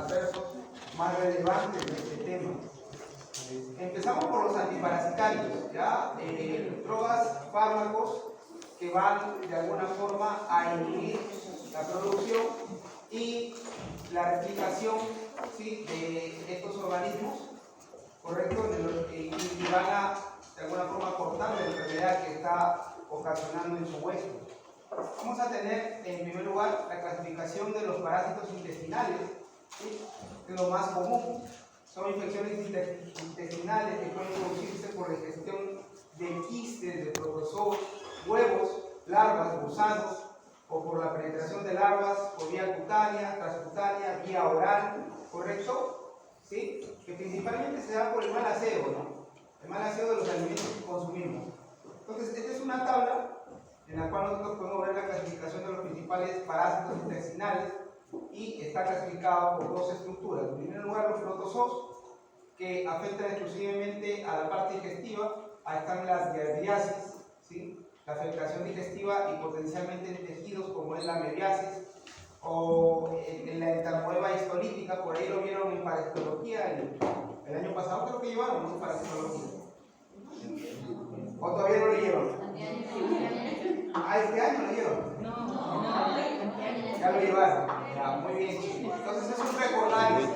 versos más relevantes de este tema. Empezamos por los antiparasitarios, ¿ya? Drogas, fármacos que van de alguna forma a inhibir la producción y la replicación, ¿sí?, de estos organismos, ¿correcto? Y van a de alguna forma cortar la enfermedad que está ocasionando en su hueso. Vamos a tener en primer lugar la clasificación de los parásitos intestinales, ¿sí?, que es lo más común. Son infecciones intestinales que pueden producirse por la ingestión de quistes, de protozoos, huevos, larvas, gusanos, o por la penetración de larvas por vía cutánea, transcutánea, vía oral, ¿correcto? ¿Sí? Que principalmente se da por el mal aseo, ¿no? El mal aseo de los alimentos que consumimos. Entonces, esta es una tabla en la cual nosotros podemos ver la clasificación de los principales parásitos intestinales y está clasificado por dos estructuras. En primer lugar, los protozoos, que afectan exclusivamente a la parte digestiva. Ahí están las giardiasis, ¿sí?, la afectación digestiva y potencialmente en tejidos como es la mebiasis o en la entamoeba histolítica. Por ahí lo vieron en parasitología el año pasado, creo que llevaron, ¿no?, parasitología. ¿O todavía no lo llevan? ¿Este año lo llevan? Ya lo llevaron. Ya, muy bien, chicos. Entonces es un recordario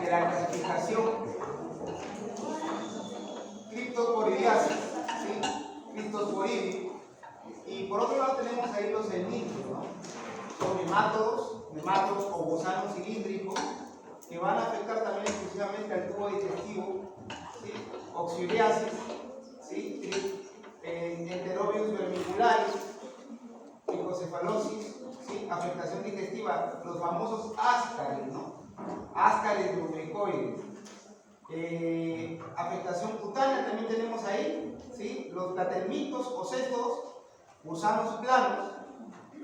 de la clasificación. Cryptosporidiasis, ¿sí?, Cryptosporidium. Y por otro lado tenemos ahí los helmintos, ¿no? Son nemátodos o gusanos cilíndricos que van a afectar también exclusivamente al tubo digestivo, ¿sí? Oxyuriasis, ¿sí? Enterobius vermicularis, picocefalosis, ¿sí?, afectación digestiva, los famosos ascaris, ¿no? Ascaris lumbricoides. Afectación cutánea también tenemos ahí, ¿sí?, los platelmitos o cestos, gusanos planos,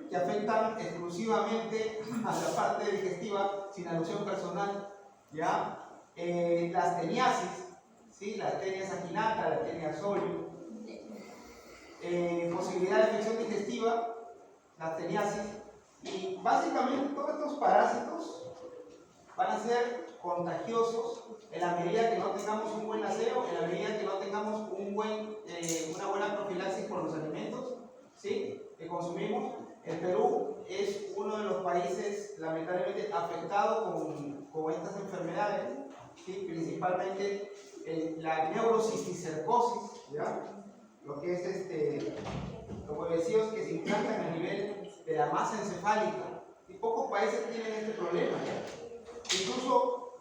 que afectan exclusivamente a la parte digestiva, sin alusión personal, ¿ya? Las teniasis, ¿sí?, la tenia saginata, la tenia solio, posibilidad de infección digestiva, las teniasis, y básicamente todos estos parásitos van a ser contagiosos en la medida que no tengamos un buen aseo, en la medida que no tengamos una buena profilaxis con los alimentos, ¿sí?, que consumimos. El Perú es uno de los países lamentablemente afectados con estas enfermedades, ¿sí?, principalmente la neurocisticercosis, ¿ya?, lo que es los huevecillos que se implantan a nivel de la masa encefálica, y pocos países tienen este problema, ¿ya? Incluso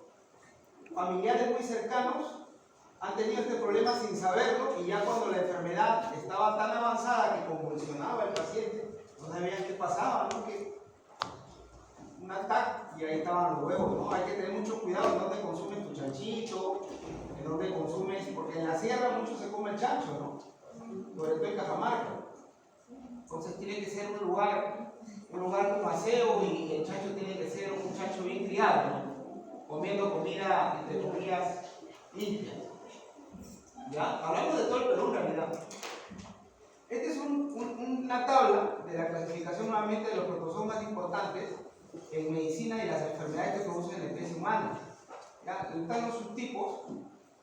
familiares muy cercanos han tenido este problema sin saberlo, y ya cuando la enfermedad estaba tan avanzada que convulsionaba al paciente, no sabían qué pasaba, ¿no?, que un ataque, y ahí estaban los huevos, ¿no? Hay que tener mucho cuidado en dónde consumes tu chanchito, en dónde consumes, porque en la sierra mucho se come el chancho, ¿no?, sobre todo en Cajamarca. Entonces tiene que ser un lugar con aseo, y el chancho tiene que ser un chancho bien criado, ¿no?, comiendo comida, entre comillas, limpia. ¿Ya? Hablamos de todo el Perú en realidad. Esta es una tabla de la clasificación nuevamente de los protozoos más importantes en medicina y las enfermedades que producen la especie humana. ¿Ya? Están los subtipos,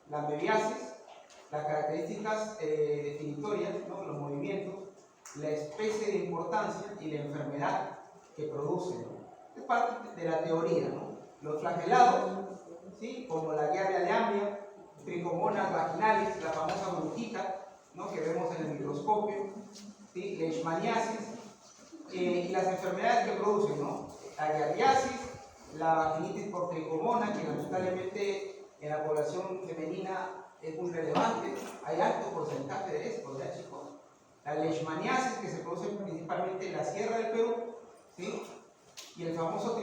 la mebiasis, las características definitorias, ¿no?, los movimientos, la especie de importancia y la enfermedad que produce, ¿no? Es parte de la teoría, ¿no? Los flagelados, ¿sí?, como la Giardia lamblia, Trichomonas vaginalis, la famosa brujita, ¿no?, que vemos en el microscopio, ¿sí?, leishmaniasis, y las enfermedades que producen, ¿no?, la giardiasis, la vaginitis por trichomona, que lamentablemente en la población femenina es muy relevante, hay alto porcentaje de esto, ¿ya, chicos? La leishmaniasis, que se produce principalmente en la sierra del Perú, ¿sí?, y el famoso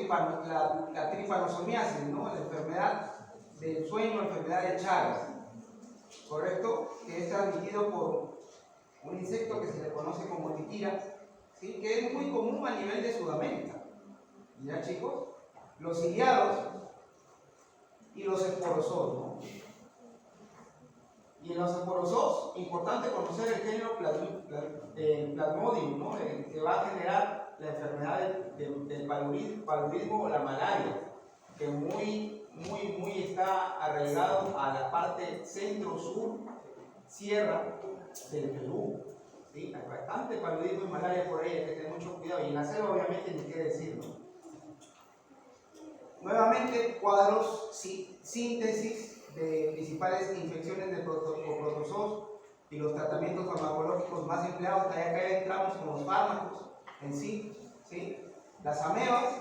la tripanosomiasis, ¿no?, la enfermedad del sueño, enfermedad de Chagas, ¿correcto?, que es transmitido por un insecto que se le conoce como titira, ¿sí?, que es muy común a nivel de Sudamérica. ¿Ya, chicos? Los ciliados y los esporozoos, ¿no? Y en los esporozoos, importante conocer el género Plasmodium, ¿no?, el que va a generar la enfermedad del paludismo o la malaria. que muy está arraigado a la parte centro-sur, sierra del Perú. ¿Sí? Hay bastante paludismo y malaria por ahí, hay que tener mucho cuidado. Y en la selva, obviamente, ni qué decir, ¿no? Nuevamente, cuadros, síntesis de principales infecciones de protozoos y los tratamientos farmacológicos más empleados. Acá ya entramos con los fármacos en sí, ¿sí? Las amebas,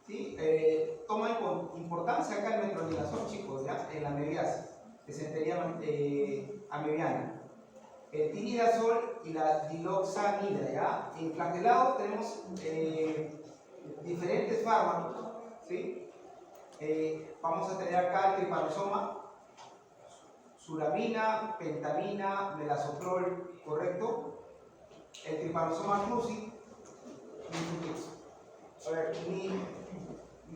¿sí? Toman importancia acá el metronidazol, chicos, ¿ya? En la amebiasis, disentería amebiana. El tinidazol y la diloxanida, ¿ya? En flagelado tenemos diferentes fármacos, ¿sí? Vamos a tener acá el tripanosoma, suramina, pentamina, melasoprol, ¿correcto? El tripanosoma cruzi,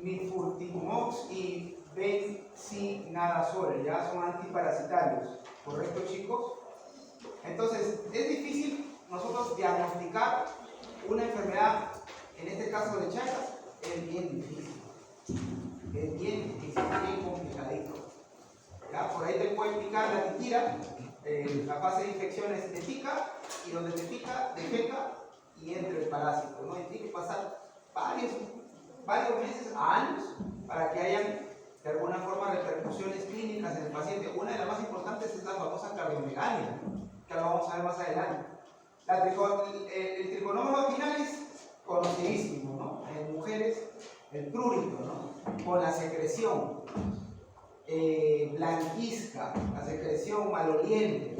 nifurtimox y bencinadazol, ya son antiparasitarios, ¿correcto, chicos? Entonces, es difícil nosotros diagnosticar una enfermedad, en este caso de Chagas, es bien difícil. Es bien complicadito. ¿Ya? Por ahí te puede picar la titira, la fase de infecciones te pica, y donde te pica, defeca y entra el parásito, ¿no? Y tiene que pasar varios meses a años para que hayan de alguna forma repercusiones clínicas en el paciente. Una de las más importantes es la famosa cardiomegalia, que lo vamos a ver más adelante. El triconoma vaginalis, conocidísimo, ¿no? En mujeres, el prurito, ¿no? Con la secreción blanquizca, la secreción maloliente,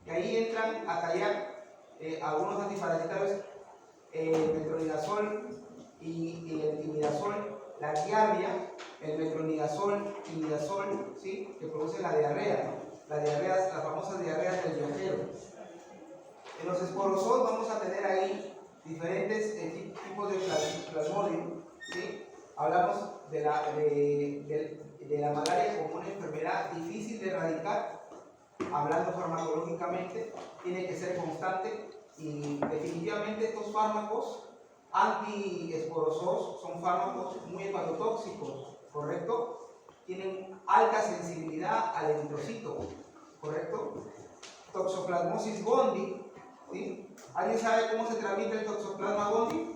y ahí entran a tallar algunos antiparasitarios, metronidazol y el timidazol, la giardia, el metronidazol, timidazol, ¿sí? Que produce la diarrea, ¿no? Las famosas diarreas del viajero. En los esporozoos vamos a tener ahí diferentes tipos de plasmodium, ¿sí? Hablamos de la malaria como una enfermedad difícil de erradicar. Hablando farmacológicamente, tiene que ser constante, y definitivamente estos fármacos antiesporozoos son fármacos muy hepatotóxicos, ¿correcto? Tienen alta sensibilidad al eritrocito, ¿correcto? Toxoplasmosis gondii, ¿sí? ¿Alguien sabe cómo se transmite el toxoplasma gondii?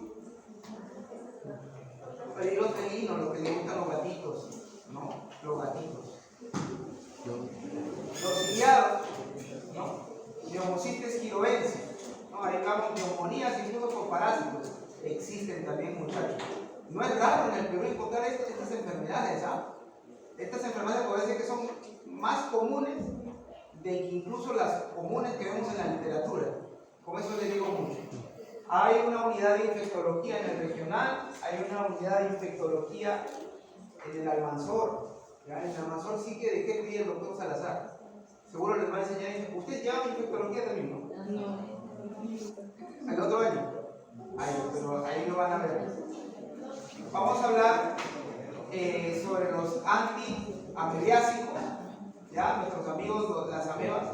Peligros felinos, lo que le gustan los gatitos, ¿no? Los gatitos. Los ciliados, ¿no? Neumocitis giroense, ¿no? Ahí hablamos de neumonías incluso con parásitos. Existen también, muchachos. No es raro en el Perú encontrar estas enfermedades, ¿ah? Estas enfermedades puede ser que son más comunes de que incluso las comunes que vemos en la literatura. Con eso les digo mucho. Hay una unidad de infectología en el regional, hay una unidad de infectología en el Almanzor. ¿Ya? En el Almanzor sí que de qué pide el doctor Salazar. Seguro les va a enseñar. ¿Ustedes llevan infectología también, no? No. ¿El otro año? Pero ahí lo van a ver. Vamos a hablar sobre los antiamebiásicos, ¿ya? Nuestros amigos las amebas,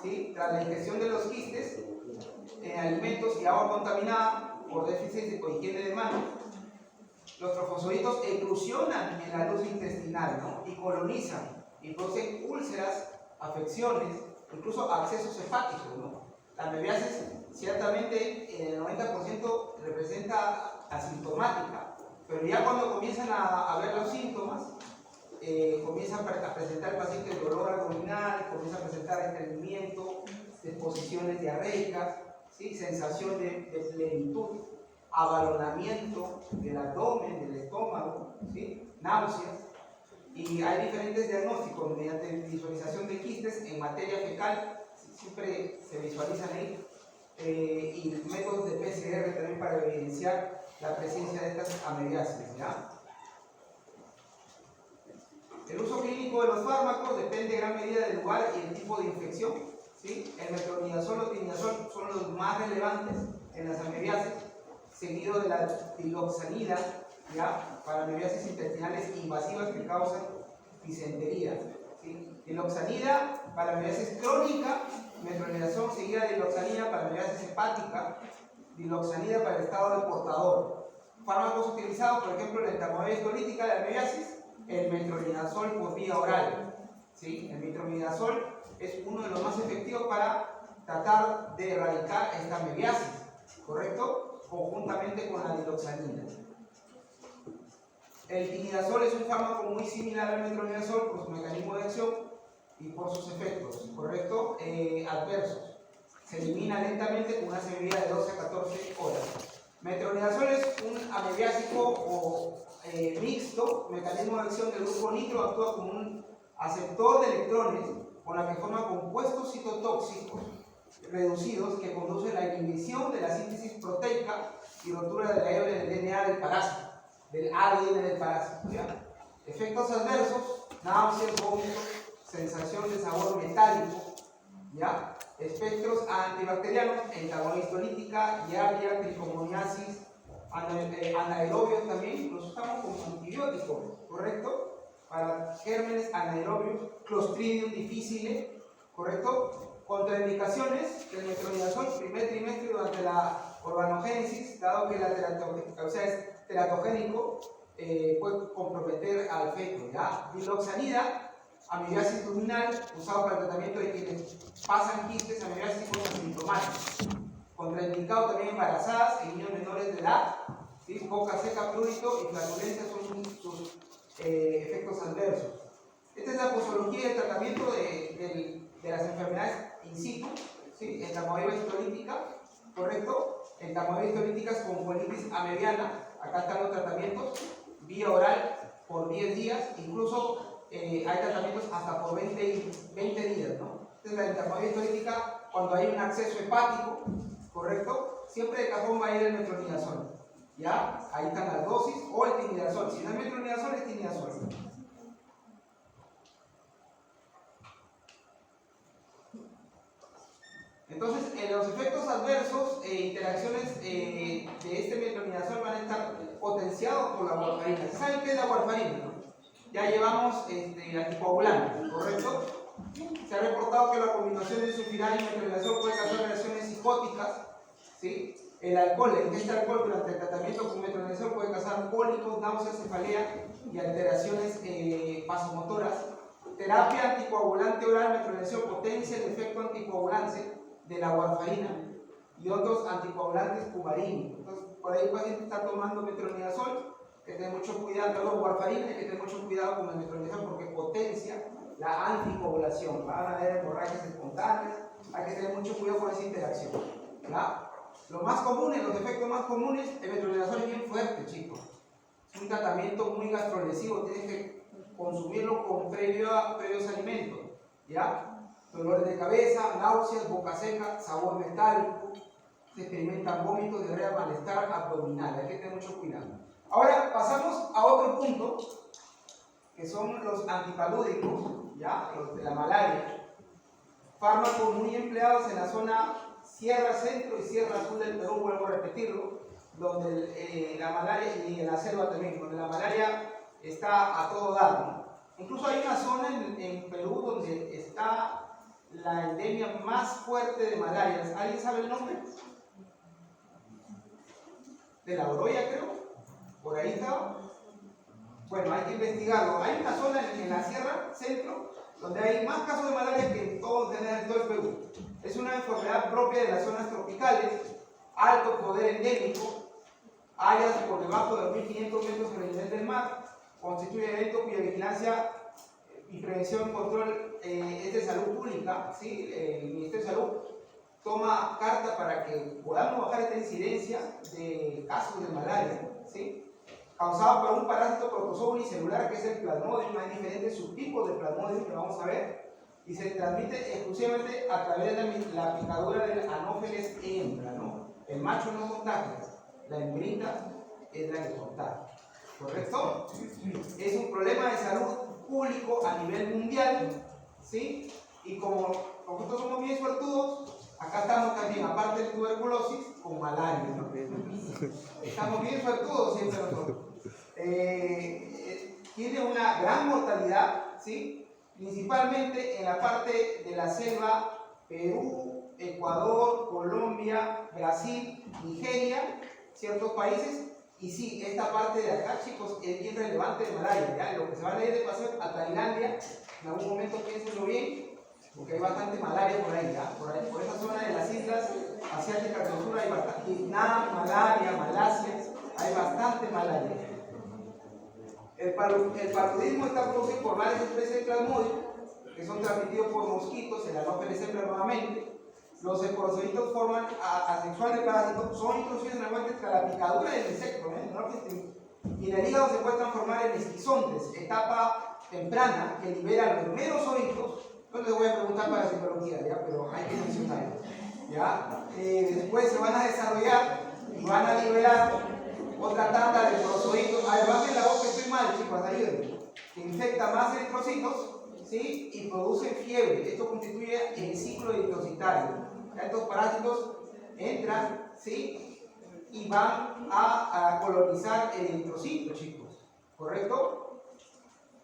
¿sí? Tras la ingestión de los quistes en alimentos y agua contaminada por déficit o higiene de manos, los trofozoitos eclosionan en la luz intestinal, ¿no? Y colonizan y producen úlceras, afecciones, incluso abscesos hepáticos, ¿no? La amebiasis ciertamente en el 90% representa asintomática, pero ya cuando comienzan a ver los síntomas, comienza a presentar el paciente dolor abdominal, comienza a presentar estreñimiento, disposiciones diarreicas, ¿sí? Sensación de plenitud, abalonamiento del abdomen, del estómago, ¿sí? Náuseas. Y hay diferentes diagnósticos mediante visualización de quistes en materia fecal, siempre se visualizan ahí, y métodos de PCR también para evidenciar la presencia de estas amebiasis, ¿ya? El uso clínico de los fármacos depende en gran medida del lugar y el tipo de infección, ¿sí? El metronidazol o tinidazol son los más relevantes en las amebiasis, seguido de la diloxanida, ¿ya? Para amebiasis intestinales invasivas que causan disentería, ¿sí? Diloxanida para amebiasis crónica, metronidazol seguida de diloxanida para amebiasis hepática, diloxanida para el estado de portador. Fármacos utilizados, por ejemplo, la entamoeba histolítica de amebiasis, vía oral. ¿Sí? El metronidazol es uno de los más efectivos para tratar de erradicar esta amebiasis, ¿correcto? Conjuntamente con la diloxanina. El tinidazol es un fármaco muy similar al metronidazol por su mecanismo de acción y por sus efectos, ¿correcto? Adversos. Se elimina lentamente con una severidad de 12 a 14 horas. Metronidazol es un amebiásico o mixto, mecanismo de acción del grupo nitro, actúa como un aceptor de electrones con la que forma compuestos citotóxicos reducidos que conducen a la inhibición de la síntesis proteica y rotura de la hebra del DNA del parásito, del ADN del parásito. ¿Ya? Efectos adversos: náuseas, vómitos, sensación de sabor metálico, ¿ya? Espectros antibacterianos, entagonistolítica, diarrea, tricomoniasis, anaerobios también, los usamos como antibióticos, ¿correcto? Para gérmenes anaerobios, Clostridium difficile, ¿correcto? Contraindicaciones del metronidazol, primer trimestre durante la organogénesis, dado que es teratogénico, puede comprometer al feto, ¿ya? Diloxanida, amebiasis luminal, usado para el tratamiento de quienes pasan quistes amebiásicos asintomáticos. Contraindicado también embarazadas y niños menores de edad, ¿sí? Boca seca, prurito y flatulencia son sus efectos adversos. Esta es la posología del tratamiento de las enfermedades in situ, ¿sí? Entamoeba histolítica, ¿correcto? Entamoeba histolíticas con colitis amebiana. Acá están los tratamientos: vía oral por 10 días, incluso hay tratamientos hasta por 20 días, ¿no? Esta es la entamoeba histolítica cuando hay un acceso hepático, ¿correcto? Siempre de cajón va a ir el metronidazol, ¿ya? Ahí están las dosis, o el tinidazol. Si no es metronidazol, es tinidazol. Entonces, los efectos adversos e interacciones de este metronidazol van a estar potenciados por la warfarina. ¿Saben qué es la warfarina? ¿No? Ya llevamos anticoagulante, ¿correcto? Se ha reportado que la combinación de sulfirán y metronidazol puede causar reacciones psicóticas, ¿sí? El alcohol, el alcohol durante el tratamiento con metronidazol puede causar cólicos, náuseas, cefalea y alteraciones vasomotoras. Terapia anticoagulante oral, metronidazol potencia el efecto anticoagulante de la warfarina y otros anticoagulantes cumarínicos. Entonces, por ahí el paciente está tomando metronidazol, que tener mucho cuidado, perdón, warfarina, hay que tener mucho cuidado con el metronidazol porque potencia la anticoagulación. Van a haber hemorragias espontáneas, hay que tener mucho cuidado con esa interacción, ¿ya? Los más comunes, los efectos más comunes, el metronidazol es bien fuerte, chicos. Es un tratamiento muy gastrolesivo, tienes que consumirlo con previos alimentos, ¿ya? Dolores de cabeza, náuseas, boca seca, sabor metálico, se experimentan vómitos, diarrea, malestar abdominal, hay que tener mucho cuidado. Ahora pasamos a otro punto, que son los antipalúdicos, ¿ya? Los de la malaria. Fármacos muy empleados en la zona Sierra Centro y Sierra Sur del Perú, vuelvo a repetirlo, donde la malaria, y en la selva también, donde la malaria está a todo dar, ¿no? Incluso hay una zona en Perú donde está la endemia más fuerte de malaria. ¿Alguien sabe el nombre? De la Oroya, creo. Por ahí estaba. Bueno, hay que investigarlo. Hay una zona en la Sierra Centro donde hay más casos de malaria que en todo el Perú. Es una enfermedad propia de las zonas tropicales, alto poder endémico, áreas por debajo de 2.500 metros sobre el nivel del mar, constituye evento cuya vigilancia y prevención y control es de salud pública, ¿sí? El Ministerio de Salud toma carta para que podamos bajar esta incidencia de casos de malaria, ¿sí? Causado por un parásito protozoo unicelular que es el Plasmodium. Hay diferentes subtipos de Plasmodium que vamos a ver, y se transmite exclusivamente a través de la picadura del Anopheles hembra, ¿no? El macho no contagia, la hembrita es la que contagia, ¿correcto? Es un problema de salud público a nivel mundial, ¿sí? Y como nosotros somos bien suertudos, acá estamos también, aparte de tuberculosis, con malaria, ¿no? Estamos bien suertudos siempre nosotros. Tiene una gran mortalidad, ¿sí? Principalmente en la parte de la selva, Perú, Ecuador, Colombia, Brasil, Nigeria, ciertos países. Y sí, esta parte de acá, chicos, es bien relevante de malaria, ¿ya? Lo que se va a leer de paseo a Tailandia, en algún momento piénsenlo bien, porque hay bastante malaria por ahí, ¿ya? Por esa zona de las islas asiáticas del sur hay bastante, Vietnam, Malasia, hay bastante malaria. El paludismo está producido por varias especies de plasmodium que son transmitidos por mosquitos, el Anopheles hembra nuevamente. Los esporozoitos forman asexual de parásitos, son introducidos en el ambiente tras la picadura del insecto, y en el hígado se puede transformar en esquizontes, etapa temprana que libera los merozoitos. No les voy a preguntar para psicología, ¿ya? Pero hay que mencionarlo, ¿ya? Después se van a desarrollar y van a liberar otra tanda de eritrocitos. A ver, bajen la boca, estoy mal, chicos, ayúdenme. Que infecta más eritrocitos, ¿sí? Y producen fiebre. Esto constituye el ciclo eritrocitario. Estos parásitos entran, ¿sí? Y van a colonizar el eritrocito, chicos, ¿correcto?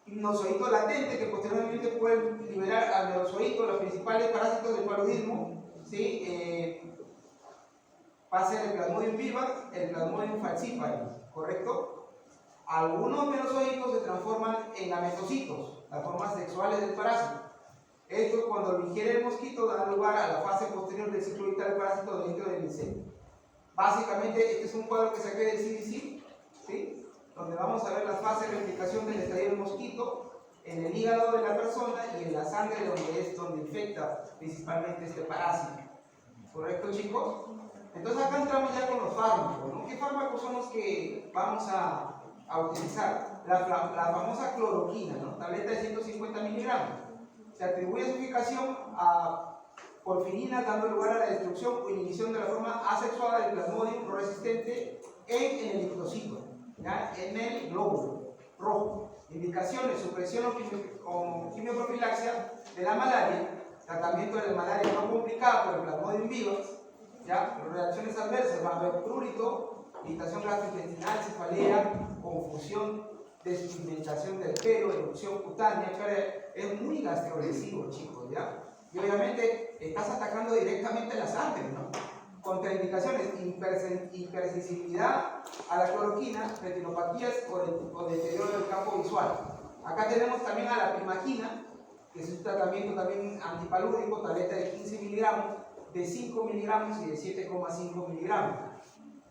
Hipnozoito latente, que posteriormente pueden liberar al merozoito, los principales parásitos del paludismo, ¿sí? Va a ser el Plasmodium vivax, el Plasmodium falciparum, ¿correcto? Algunos merozoitos se transforman en gametocitos, las formas sexuales del parásito. Esto, cuando lo ingiere el mosquito, da lugar a la fase posterior del ciclo vital del parásito dentro del insecto. Básicamente, este es un cuadro que saqué del CDC, ¿sí? Donde vamos a ver las fases de replicación del estadio del mosquito en el hígado de la persona y en la sangre, donde infecta principalmente este parásito. ¿Correcto, chicos? Entonces acá entramos ya con los fármacos, ¿no? ¿Qué fármacos son los que vamos a utilizar? La famosa cloroquina, ¿no? Tableta de 150 miligramos. Se atribuye su eficacia a porfirina, dando lugar a la destrucción o inhibición de la forma asexuada del plasmodium no resistente en el eritrocito, ¿ya? En el glóbulo rojo. Indicaciones: supresión o quimioprofilaxia de la malaria, tratamiento de la malaria no complicada por el Plasmodium vivax, ¿ya? Reacciones adversas: va a haber prurito, irritación gastrointestinal, cefalea, confusión, despigmentación del pelo, erupción cutánea. Es muy gastrolesivo, chicos, ¿ya? Y obviamente estás atacando directamente la sangre, ¿no? Contraindicaciones: hipersensibilidad a la cloroquina, retinopatías o deterioro del campo visual. Acá tenemos también a la primaquina, que es un tratamiento también antipalúdico, tableta de 15 miligramos, de 5 miligramos y de 7,5 miligramos.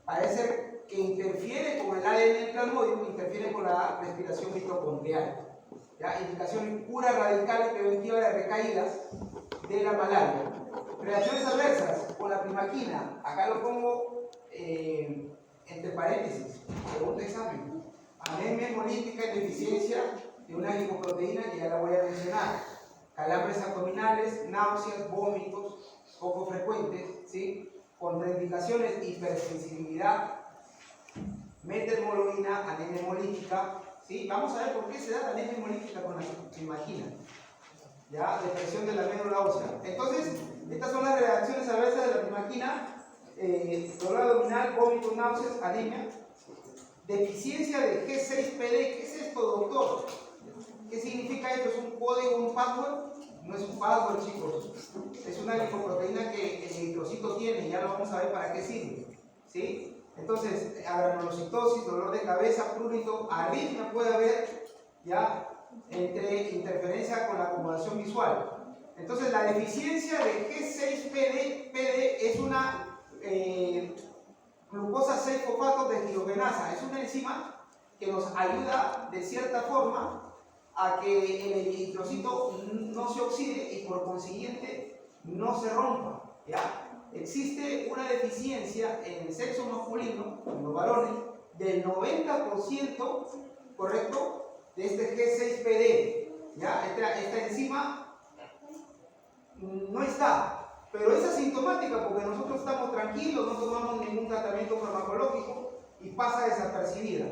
Parece que interfiere con el ADN del plasmodium, interfiere con la respiración mitocondrial. ¿Ya? Indicación: cura radical y preventiva de recaídas de la malaria. Reacciones adversas con la primaquina, acá lo pongo entre paréntesis, segundo examen: anemia hemolítica y deficiencia de una lipoproteína que ya la voy a mencionar, calambres abdominales, náuseas, vómitos poco frecuentes, ¿sí? Contraindicaciones: hipersensibilidad, methemoglobina, anemia hemolítica, ¿sí? Vamos a ver por qué se da la anemia hemolítica con la primaquina, ¿ya? Depresión de la médula ósea. Entonces, estas son las reacciones adversas de la primaquina: dolor abdominal, vómitos, náuseas, anemia. Deficiencia de G6PD. ¿Qué es esto, doctor? ¿Qué significa esto? ¿Es un código, un password? No es un password, chicos. Es una lipoproteína que el eritrocito tiene y ya lo vamos a ver para qué sirve, ¿sí? Entonces, granulocitosis, dolor de cabeza, prurito, arritmia puede haber, ¿ya? Entre interferencia con la acomodación visual. Entonces, la deficiencia de G6PD es una glucosa 6-fosfato deshidrogenasa. Es una enzima que nos ayuda de cierta forma a que el eritrocito no se oxide y por consiguiente no se rompa, ¿ya? Existe una deficiencia en el sexo masculino, en los varones, del 90%, ¿correcto?, de este G6PD, ¿ya? Esta enzima no está, pero es asintomática porque nosotros estamos tranquilos, no tomamos ningún tratamiento farmacológico y pasa desapercibida.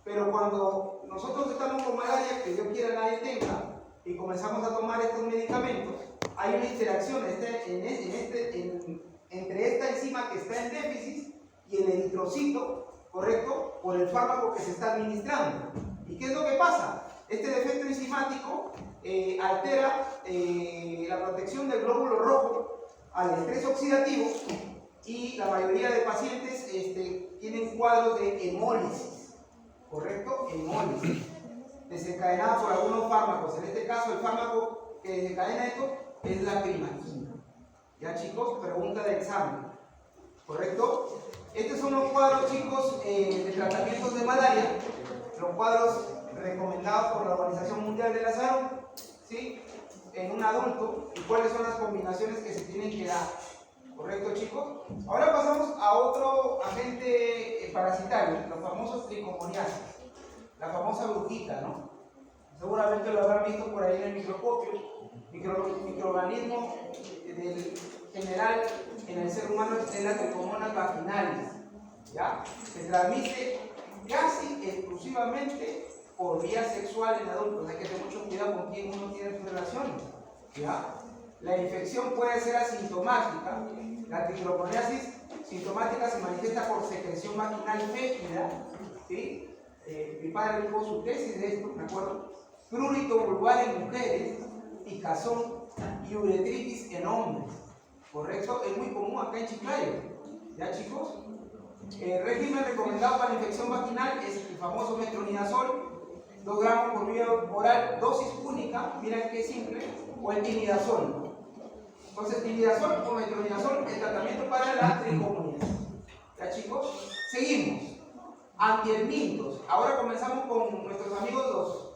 Pero cuando nosotros estamos con malaria, que Dios quiera nadie tenga, y comenzamos a tomar estos medicamentos, hay una interacción entre esta enzima que está en déficit y el eritrocito, ¿correcto?, por el fármaco que se está administrando. ¿Y qué es lo que pasa? Este defecto enzimático altera la protección del glóbulo rojo al estrés oxidativo y la mayoría de pacientes tienen cuadros de hemólisis, ¿correcto? Hemólisis. desencadenada por algunos fármacos. En este caso, el fármaco que desencadena esto es la primaquina. Ya, chicos, pregunta de examen. ¿Correcto? Estos son los cuadros, chicos, de tratamientos de malaria. Los cuadros recomendados por la Organización Mundial de la Salud, ¿sí?, en un adulto, y cuáles son las combinaciones que se tienen que dar. ¿Correcto, chicos? Ahora pasamos a otro agente parasitario, los famosos tricomoniasis, la famosa brujita, ¿no? Seguramente lo habrán visto por ahí en el microscopio. Microorganismo del general en el ser humano es la Trichomonas vaginalis, ¿ya? Se transmite casi exclusivamente por vía sexual en adultos. Hay que tener mucho cuidado con quién uno tiene sus relaciones, ¿ya? La infección puede ser asintomática. La trichomoniasis sintomática se manifiesta por secreción vaginal fétida, ¿sí? Mi padre tuvo su tesis de esto, ¿me acuerdo? Prurito vulvar en mujeres, picazón y uretritis en hombres. ¿Correcto? Es muy común acá en Chiclayo. ¿Ya, chicos? El régimen recomendado para la infección vaginal es el famoso metronidazol, 2 gramos por vía oral, dosis única, miren qué simple, o el timidazol. Entonces, timidazol o metronidazol, el tratamiento para la tricomoniasis. ¿Ya, chicos? Seguimos. Antihelmintos. Ahora comenzamos con nuestros amigos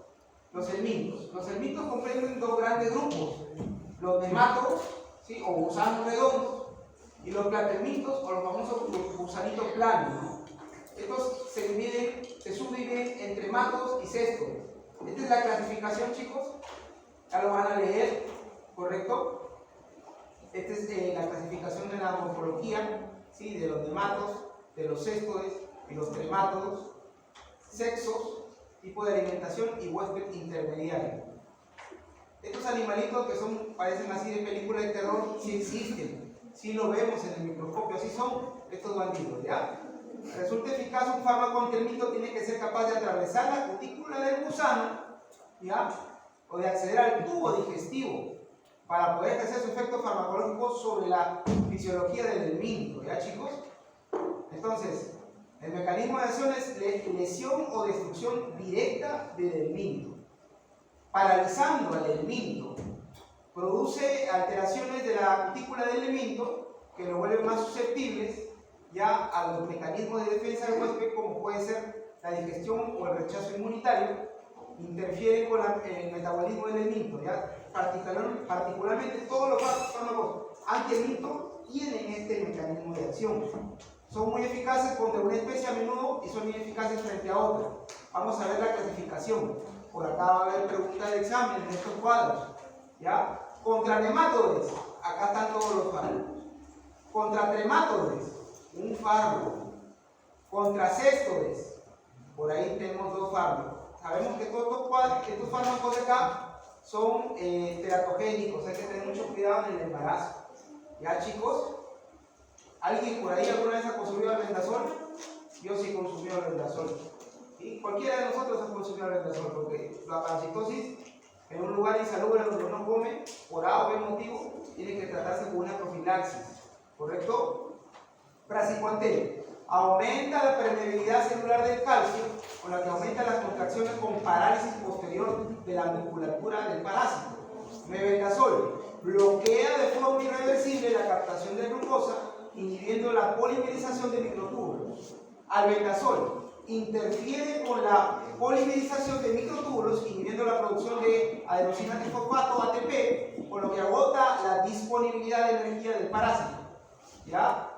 los helmintos. Los helmintos comprenden 2 grandes grupos: los nematodos, ¿sí?, o gusanos redondos, y los platelmintos, o los famosos gusanitos planos, ¿no? Estos se subdividen entre mátodos y cestos. Esta es la clasificación, chicos. Ya lo van a leer, ¿correcto? Esta es la clasificación de la morfología, ¿sí?, de los nematos, de los céstodes y los tremátodos, sexos, tipo de alimentación y huésped intermediario. Estos animalitos que parecen así de película de terror, sí existen, sí lo vemos en el microscopio, así son estos bandidos, ¿ya? Resulta eficaz un fármaco antihelminto, tiene que ser capaz de atravesar la cutícula del gusano, ¿ya?, o de acceder al tubo digestivo para poder ejercer su efecto farmacológico sobre la fisiología del helminto, ¿ya, chicos? Entonces, el mecanismo de acción es lesión o destrucción directa del helminto, paralizando al helminto. Produce alteraciones de la cutícula del helminto que lo vuelven más susceptibles ya a los mecanismos de defensa del huésped, como puede ser la digestión o el rechazo inmunitario. Interfiere con el metabolismo del helminto, ¿ya? Particularmente todos los fármacos antihelminto tienen este mecanismo de acción. Son muy eficaces contra una especie a menudo y son ineficaces frente a otra. Vamos a ver la clasificación. Por acá va a haber preguntas de examen en estos cuadros, ¿ya? Contra nematodes, acá están todos los fármacos. Contra tremátodes, un fármaco. Contra céstodes, por ahí tenemos 2 fármacos. Sabemos que todos estos fármacos de acá son teratogénicos, hay que tener mucho cuidado en el embarazo. ¿Ya, chicos? ¿Alguien por ahí alguna vez ha consumido albendazol? Yo sí he consumido albendazol. ¿Sí? Cualquiera de nosotros ha consumido albendazol, porque la parasitosis en un lugar insalubre donde uno come, por A o B motivo, tiene que tratarse con una profilaxis. ¿Correcto? Praziquantel. Aumenta la permeabilidad celular del calcio, con la que aumenta las contracciones con parálisis posterior de la musculatura del parásito. Mebendazol. Bloquea de forma irreversible la captación de glucosa, inhibiendo la polimerización de microtúbulos. Albendazol. Interfiere con la polimerización de microtúbulos, inhibiendo la producción de adenosina trifosfato, ATP, con lo que agota la disponibilidad de energía del parásito. ¿Ya?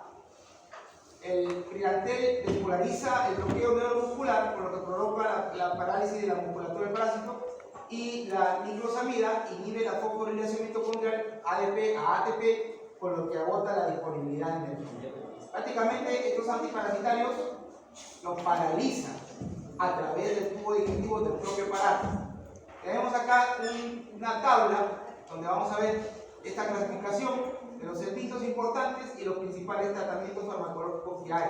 El criantel despolariza el bloqueo neuromuscular, con lo que provoca la parálisis de la musculatura del parásito, y la niclosamida inhibe la fosforilación mitocondrial ADP a ATP, con lo que agota la disponibilidad de energía. Prácticamente estos antiparasitarios los paralizan a través del tubo digestivo del propio aparato. Tenemos acá una tabla donde vamos a ver esta clasificación de los helmintos importantes y los principales tratamientos farmacológicos que hay.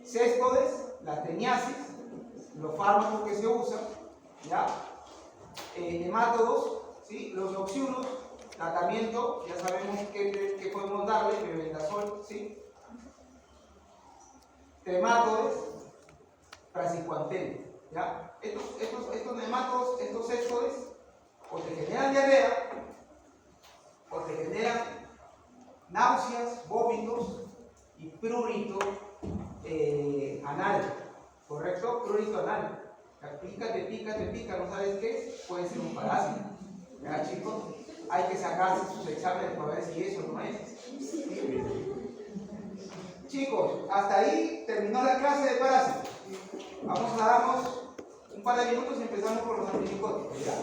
Céstodes, la teniasis, los fármacos que se usan, ¿ya? Nemátodos, ¿sí? Los noxiuros, tratamiento, ya sabemos qué podemos darle, mebendazol, ¿sí? Tremátodes, praziquantel. ¿ya? Estos nematodos, estos céstodes, o te generan diarrea, o te generan náuseas, vómitos y prurito anal, ¿correcto? Prurito anal. Te pica, no sabes qué es, puede ser un parásito. ¿Ya, chicos? Hay que sacarse sus exámenes para ver si eso no es. Chicos, hasta ahí terminó la clase de parásitos. Vamos a darnos un par de minutos y empezamos con los antibióticos. ¿Ya?